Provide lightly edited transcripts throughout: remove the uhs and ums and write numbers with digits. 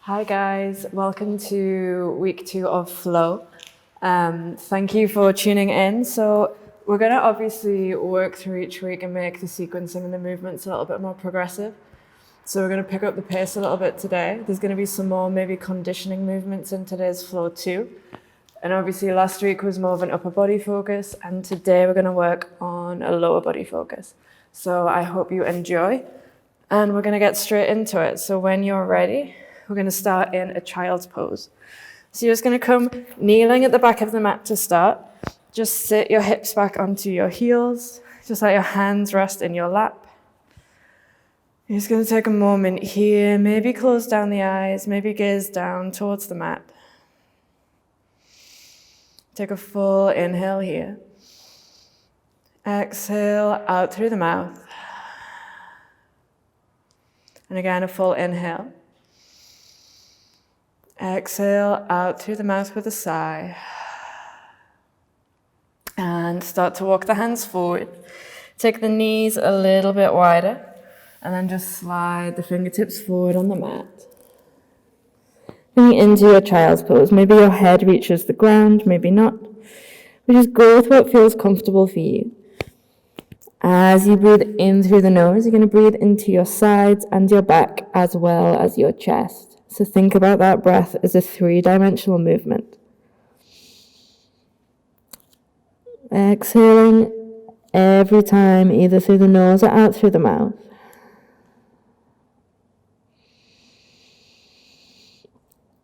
Hi guys, welcome to week 2 of Flow. Thank you for tuning in. So we're going to obviously work through each week and make the sequencing and the movements a little bit more progressive. So we're going to pick up the pace a little bit today. There's going to be some more maybe conditioning movements in today's Flow too. And obviously last week was more of an upper body focus, and today we're going to work on a lower body focus. So I hope you enjoy, and we're going to get straight into it. So when you're ready, we're going to start in a child's pose. So you're just going to come kneeling at the back of the mat to start. Just sit your hips back onto your heels. Just let your hands rest in your lap. You're just going to take a moment here, maybe close down the eyes, maybe gaze down towards the mat. Take a full inhale here. Exhale out through the mouth. And again, a full inhale. Exhale out through the mouth with a sigh. And start to walk the hands forward. Take the knees a little bit wider. And then just slide the fingertips forward on the mat. Bring it into your child's pose. Maybe your head reaches the ground, maybe not. But just go with what feels comfortable for you. As you breathe in through the nose, you're going to breathe into your sides and your back as well as your chest. So think about that breath as a 3-dimensional movement. Exhaling every time, either through the nose or out through the mouth.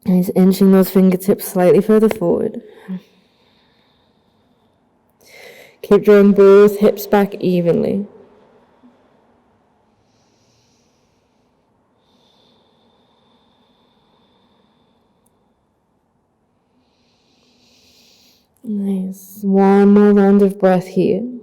And just inching those fingertips slightly further forward. Keep drawing both hips back evenly. Nice. One more round of breath here. And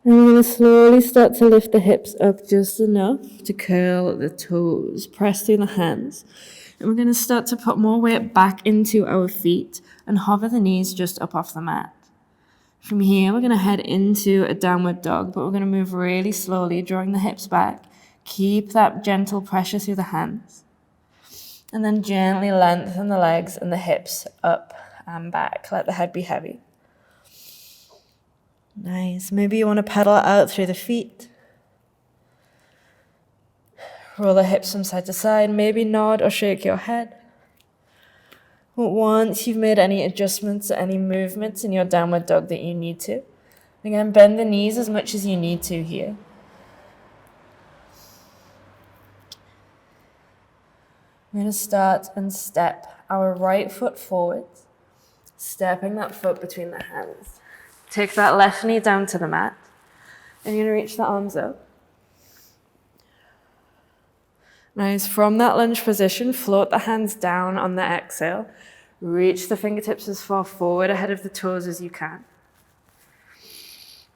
we're going to slowly start to lift the hips up just enough to curl the toes. Press through the hands. And we're going to start to put more weight back into our feet and hover the knees just up off the mat. From here, we're going to head into a downward dog, but we're going to move really slowly, drawing the hips back. Keep that gentle pressure through the hands. And then gently lengthen the legs and the hips up and back. Let the head be heavy. Nice. Maybe you want to pedal out through the feet. Roll the hips from side to side. Maybe nod or shake your head. But once you've made any adjustments or any movements in your downward dog that you need to, again, bend the knees as much as you need to here. We're going to start and step our right foot forward, stepping that foot between the hands. Take that left knee down to the mat, and you're going to reach the arms up. Nice. From that lunge position, float the hands down on the exhale. Reach the fingertips as far forward ahead of the toes as you can.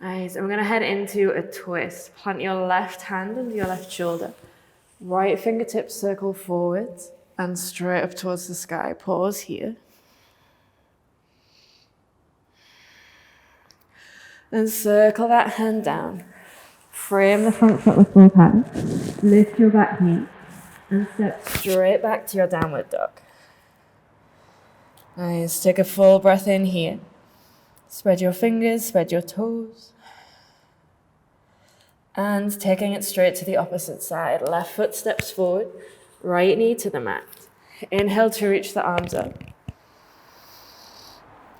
Nice. And we're going to head into a twist. Plant your left hand under your left shoulder. Right fingertips circle forwards and straight up towards the sky. Pause here. And circle that hand down. Frame the front foot with both hands. Lift your back knee and step straight back to your downward dog. Nice. Take a full breath in here. Spread your fingers, spread your toes. And taking it straight to the opposite side. Left foot steps forward, right knee to the mat. Inhale to reach the arms up.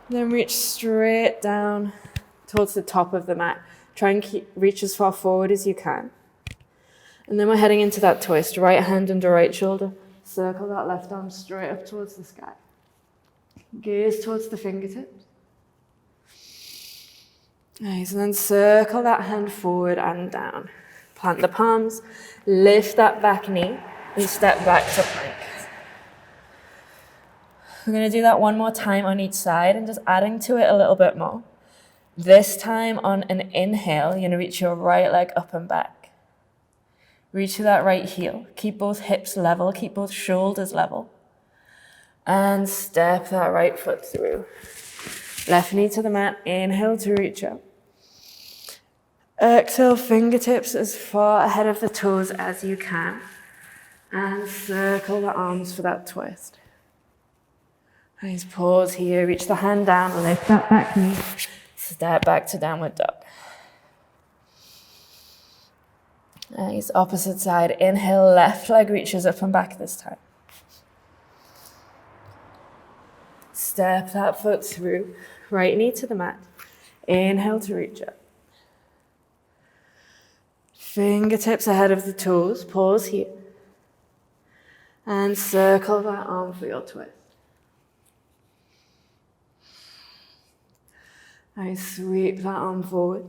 Then reach straight down towards the top of the mat. Try and reach as far forward as you can. And then we're heading into that twist. Right hand under right shoulder. Circle that left arm straight up towards the sky. Gaze towards the fingertips. Nice, and then circle that hand forward and down. Plant the palms, lift that back knee, and step back to plank. We're going to do that one more time on each side and just adding to it a little bit more. This time on an inhale, you're going to reach your right leg up and back. Reach to that right heel. Keep both hips level, keep both shoulders level. And step that right foot through. Left knee to the mat, inhale to reach up. Exhale, fingertips as far ahead of the toes as you can. And circle the arms for that twist. Nice, pause here, reach the hand down, lift that back knee, step back to downward dog. Nice, opposite side, inhale, left leg reaches up and back this time. Step that foot through, right knee to the mat. Inhale to reach up. Fingertips ahead of the toes, pause here. And circle that arm for your twist. Nice, sweep that arm forward,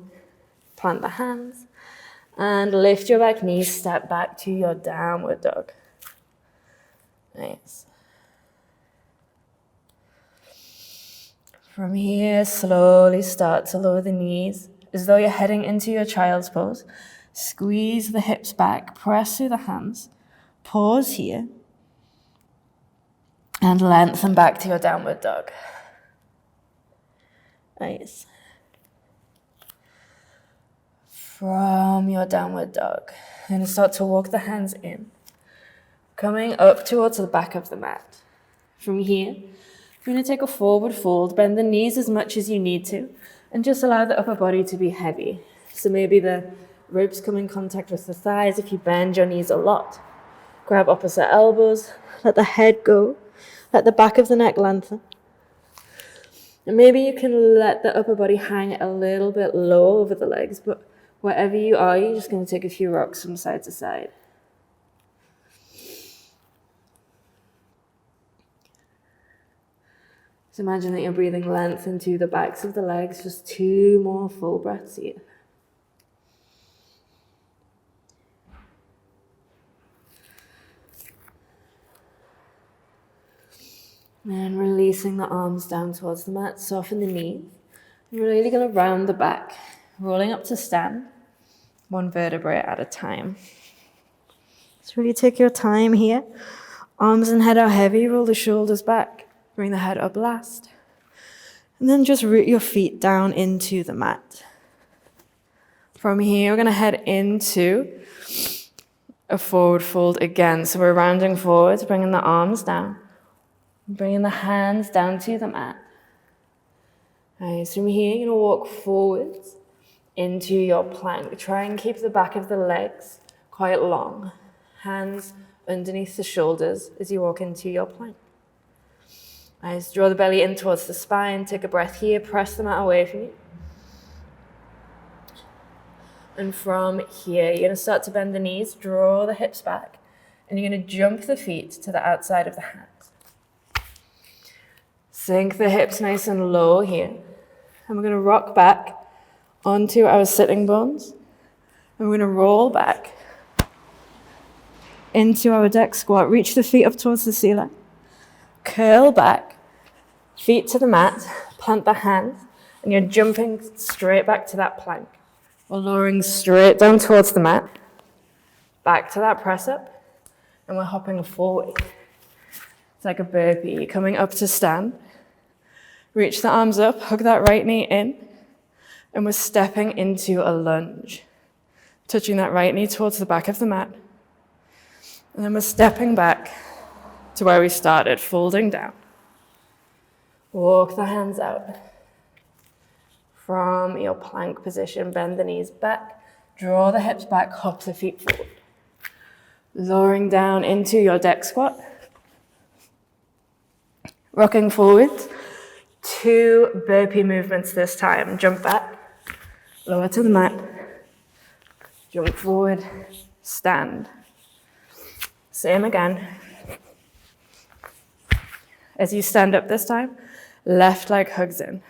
plant the hands, and lift your back knee, step back to your downward dog. Nice. From here, slowly start to lower the knees, as though you're heading into your child's pose. Squeeze the hips back, press through the hands, pause here, and lengthen back to your downward dog. Nice. From your downward dog, you're going to start to walk the hands in, coming up towards the back of the mat. From here, you're going to take a forward fold, bend the knees as much as you need to, and just allow the upper body to be heavy. So maybe the ribs come in contact with the thighs if you bend your knees a lot. Grab opposite elbows, let the head go, let the back of the neck lengthen. And maybe you can let the upper body hang a little bit low over the legs, but wherever you are, you're just going to take a few rocks from side to side. Just imagine that you're breathing length into the backs of the legs, just 2 more full breaths here. And releasing the arms down towards the mat, soften the knees. You're really going to round the back, rolling up to stand, 1 vertebrae at a time. So really take your time here. Arms and head are heavy, roll the shoulders back, bring the head up last. And then just root your feet down into the mat. From here, we're going to head into a forward fold again. So we're rounding forwards, bringing the arms down. Bringing the hands down to the mat. Nice. From here, you're going to walk forwards into your plank. Try and keep the back of the legs quite long. Hands underneath the shoulders as you walk into your plank. Nice. Draw the belly in towards the spine. Take a breath here. Press the mat away from you. And from here, you're going to start to bend the knees, draw the hips back, and you're going to jump the feet to the outside of the hands. Sink the hips nice and low here. And we're going to rock back onto our sitting bones. And we're going to roll back into our deck squat. Reach the feet up towards the ceiling. Curl back, feet to the mat, plant the hands, and you're jumping straight back to that plank. Or lowering straight down towards the mat. Back to that press up. And we're hopping forward. It's like a burpee. Coming up to stand. Reach the arms up, hug that right knee in, and we're stepping into a lunge. Touching that right knee towards the back of the mat. And then we're stepping back to where we started, folding down. Walk the hands out. From your plank position, bend the knees back, draw the hips back, hop the feet forward. Lowering down into your deck squat. Rocking forwards. 2 burpee movements this time. Jump back, lower to the mat, jump forward, stand. Same again. As you stand up this time, left leg hugs in.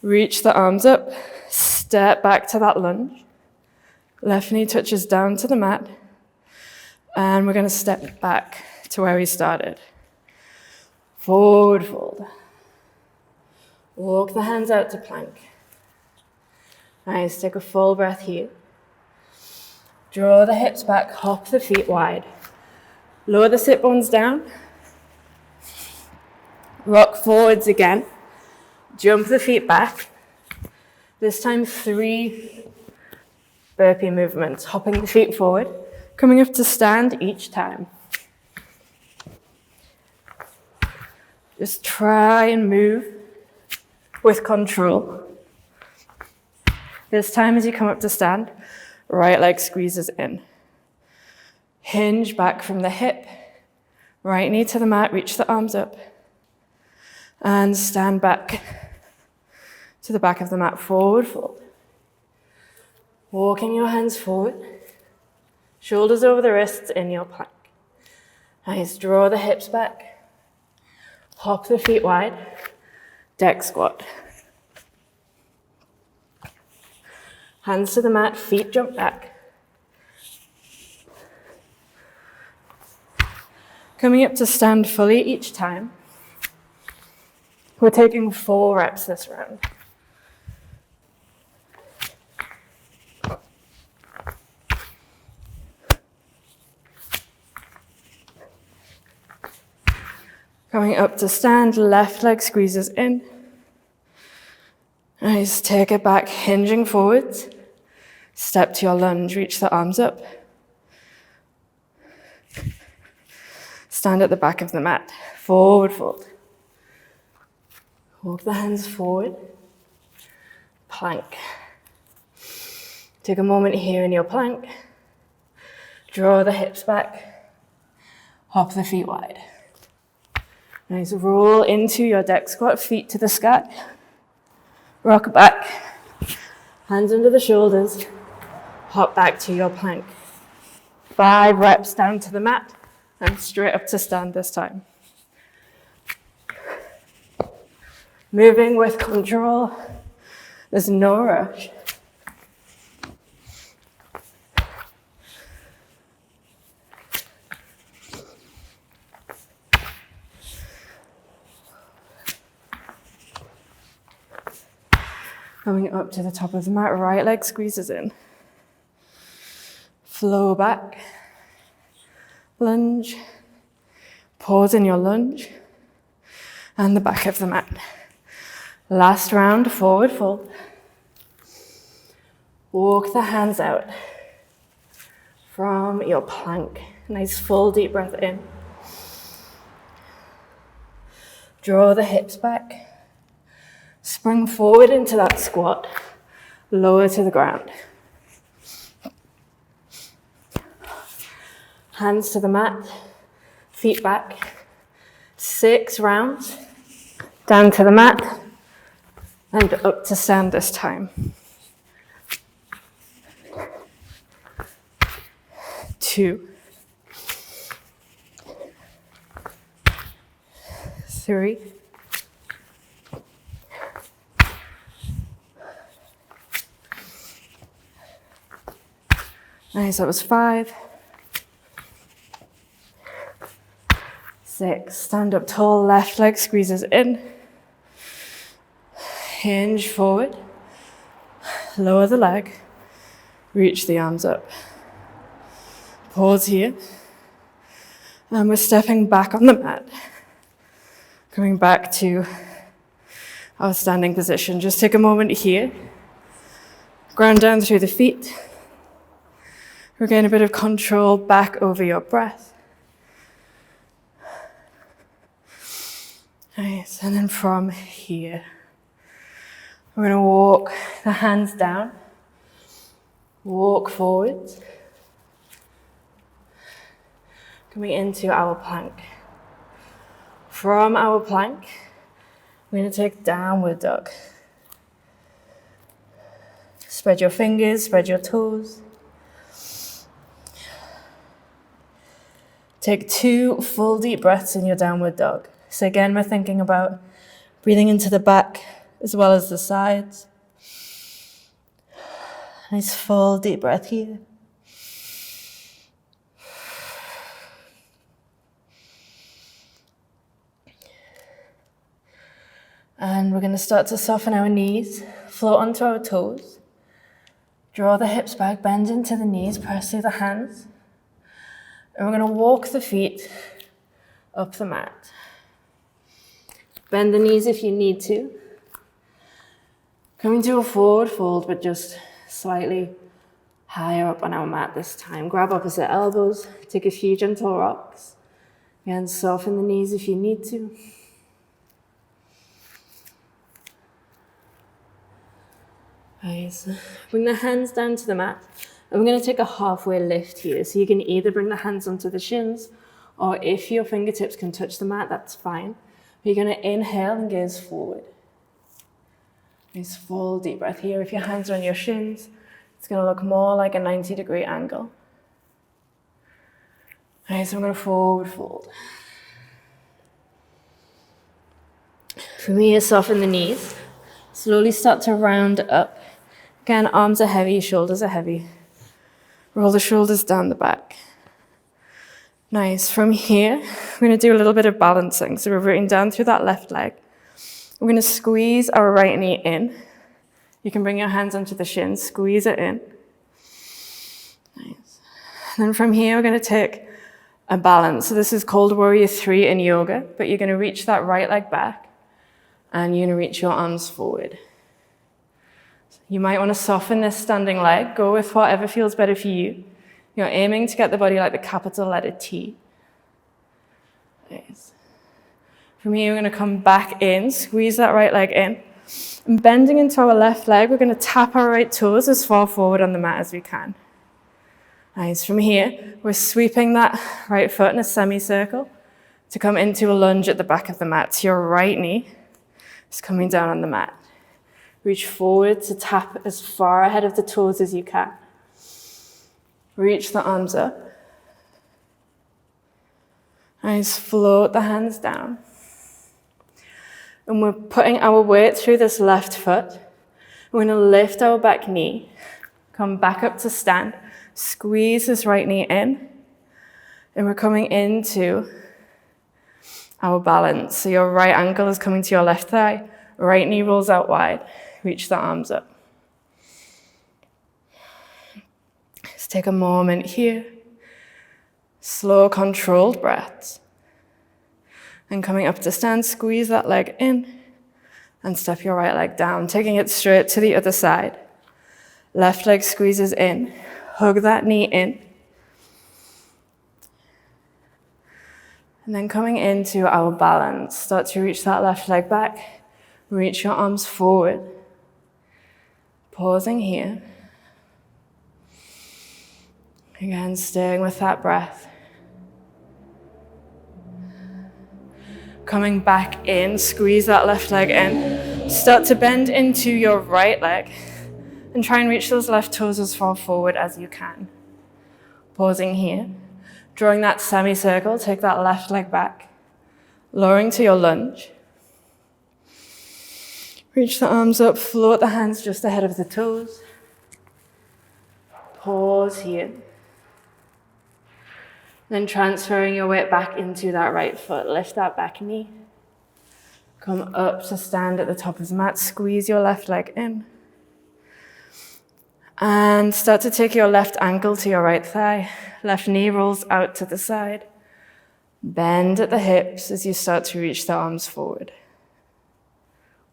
Reach the arms up, step back to that lunge. Left knee touches down to the mat, and we're going to step back to where we started. Forward fold. Walk the hands out to plank. Nice, take a full breath here. Draw the hips back, hop the feet wide. Lower the sit bones down. Rock forwards again. Jump the feet back. This time 3 burpee movements, hopping the feet forward, coming up to stand each time. Just try and move with control. This time as you come up to stand, right leg squeezes in. Hinge back from the hip, right knee to the mat, reach the arms up, and stand back to the back of the mat, forward fold. Walking your hands forward, shoulders over the wrists in your plank. Nice, draw the hips back, hop the feet wide, deck squat. Hands to the mat, feet jump back. Coming up to stand fully each time. We're taking 4 reps this round. Coming up to stand, left leg squeezes in. Nice, take it back, hinging forwards. Step to your lunge, reach the arms up. Stand at the back of the mat, forward fold. Walk the hands forward, plank. Take a moment here in your plank. Draw the hips back, hop the feet wide. Nice, roll into your deck squat, feet to the sky. Rock back, hands under the shoulders, hop back to your plank. 5 reps down to the mat and straight up to stand this time. Moving with control, there's no rush. Coming up to the top of the mat, right leg squeezes in. Flow back, lunge, pause in your lunge, and the back of the mat. Last round, forward fold. Walk the hands out from your plank. Nice full deep breath in. Draw the hips back. Spring forward into that squat, lower to the ground. Hands to the mat, feet back. 6 rounds, down to the mat, and up to stand this time. 2, 3, 'Nice, that was 5, 6, stand up tall, left leg squeezes in, hinge forward, lower the leg, reach the arms up. Pause here, and we're stepping back on the mat, coming back to our standing position. Just take a moment here, ground down through the feet. Regain a bit of control back over your breath. Nice, and then from here, we're going to walk the hands down, walk forwards, coming into our plank. From our plank, we're going to take downward dog. Spread your fingers, spread your toes. Take 2 full deep breaths in your downward dog. So again, we're thinking about breathing into the back as well as the sides. Nice full deep breath here. And we're going to start to soften our knees, float onto our toes. Draw the hips back, bend into the knees, press through the hands. And we're going to walk the feet up the mat. Bend the knees if you need to. Coming to a forward fold, but just slightly higher up on our mat this time. Grab opposite elbows, take a few gentle rocks. Again, soften the knees if you need to. Nice. Bring the hands down to the mat. And we're going to take a halfway lift here. So you can either bring the hands onto the shins, or if your fingertips can touch the mat, that's fine. But you're going to inhale and gaze forward. Nice full deep breath here. If your hands are on your shins, it's going to look more like a 90-degree angle. Nice, so I'm going to forward fold. From here, soften the knees. Slowly start to round up. Again, arms are heavy, shoulders are heavy. Roll the shoulders down the back. Nice. From here, we're going to do a little bit of balancing. So we're rooting down through that left leg. We're going to squeeze our right knee in. You can bring your hands onto the shins, squeeze it in. Nice. And then from here, we're going to take a balance. So this is called Warrior 3 in yoga, but you're going to reach that right leg back, and you're going to reach your arms forward. You might want to soften this standing leg. Go with whatever feels better for you. You're aiming to get the body like the capital letter T. Nice. From here, we're going to come back in, squeeze that right leg in. And bending into our left leg, we're going to tap our right toes as far forward on the mat as we can. Nice. From here, we're sweeping that right foot in a semicircle to come into a lunge at the back of the mat. So your right knee is coming down on the mat. Reach forward to tap as far ahead of the toes as you can. Reach the arms up. Nice, float the hands down. And we're putting our weight through this left foot. We're going to lift our back knee, come back up to stand, squeeze this right knee in, and we're coming into our balance. So your right ankle is coming to your left thigh, right knee rolls out wide. Reach the arms up. Let's take a moment here. Slow, controlled breaths. And coming up to stand, squeeze that leg in and step your right leg down, taking it straight to the other side. Left leg squeezes in. Hug that knee in. And then coming into our balance, start to reach that left leg back. Reach your arms forward. Pausing here. Again, staying with that breath. Coming back in, squeeze that left leg in. Start to bend into your right leg and try and reach those left toes as far forward as you can. Pausing here. Drawing that semicircle, take that left leg back. Lowering to your lunge. Reach the arms up, float the hands just ahead of the toes. Pause here. Then transferring your weight back into that right foot. Lift that back knee. Come up to stand at the top of the mat. Squeeze your left leg in. And start to take your left ankle to your right thigh. Left knee rolls out to the side. Bend at the hips as you start to reach the arms forward.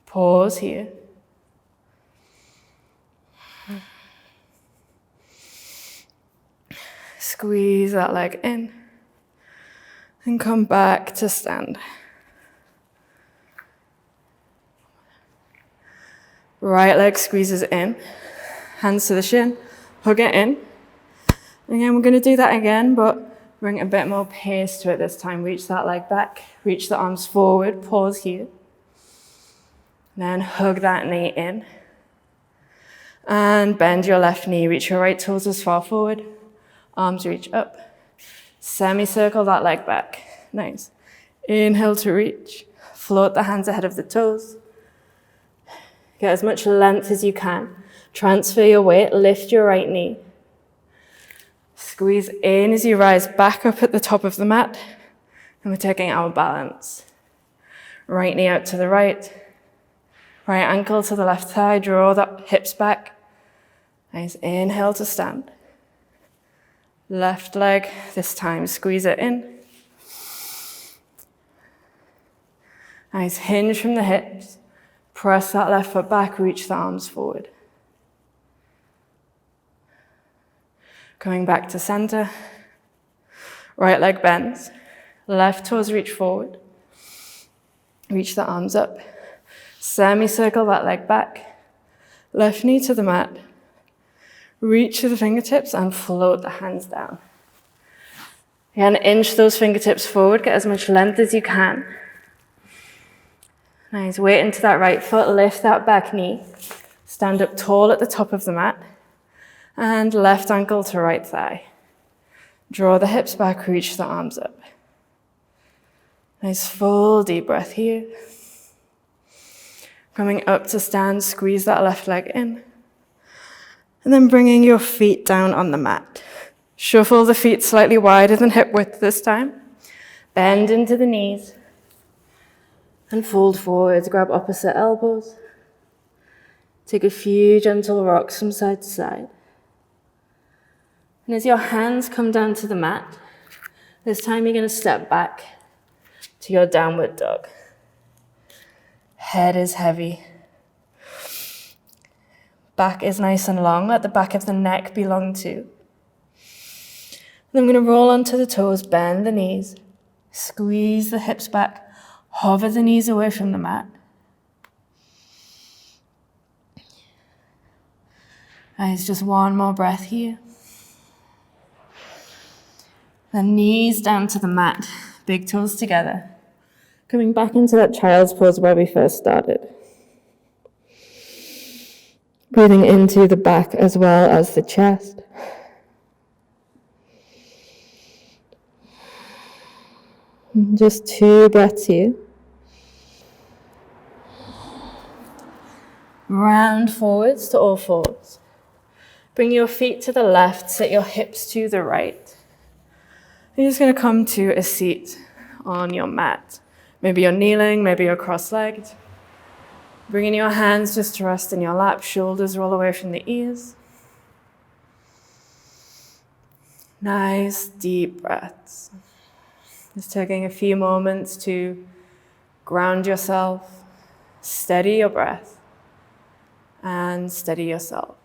Pause here. Squeeze that leg in. And come back to stand. Right leg squeezes in. Hands to the shin. Hug it in. Again, we're going to do that again, but bring a bit more pace to it this time. Reach that leg back. Reach the arms forward. Pause here. Then hug that knee in. And bend your left knee. Reach your right toes as far forward. Arms reach up. Semicircle that leg back. Nice. Inhale to reach. Float the hands ahead of the toes. Get as much length as you can. Transfer your weight. Lift your right knee. Squeeze in as you rise back up at the top of the mat. And we're taking our balance. Right knee out to the right. Right ankle to the left thigh. Draw the hips back. Nice. Inhale to stand. Left leg, this time squeeze it in. Nice, hinge from the hips. Press that left foot back, reach the arms forward. Coming back to center. Right leg bends. Left toes reach forward. Reach the arms up. Semicircle that leg back. Left knee to the mat. Reach to the fingertips and float the hands down. Again, inch those fingertips forward. Get as much length as you can. Nice. Weight into that right foot. Lift that back knee. Stand up tall at the top of the mat. And left ankle to right thigh. Draw the hips back. Reach the arms up. Nice full deep breath here. Coming up to stand, squeeze that left leg in. And then bringing your feet down on the mat. Shuffle the feet slightly wider than hip width this time. Bend into the knees. And fold forwards, grab opposite elbows. Take a few gentle rocks from side to side. And as your hands come down to the mat, this time you're going to step back to your downward dog. Head is heavy. Back is nice and long. Let the back of the neck be long too. Then I'm going to roll onto the toes, bend the knees, squeeze the hips back, hover the knees away from the mat. Nice, just one more breath here. Then knees down to the mat, big toes together. Coming back into that child's pose where we first started. Breathing into the back as well as the chest. Just 2 breaths here. Round forwards to all fours. Bring your feet to the left, sit your hips to the right. You're just going to come to a seat on your mat. Maybe you're kneeling, maybe you're cross-legged. Bringing your hands just to rest in your lap, shoulders roll away from the ears. Nice deep breaths. Just taking a few moments to ground yourself, steady your breath, and steady yourself.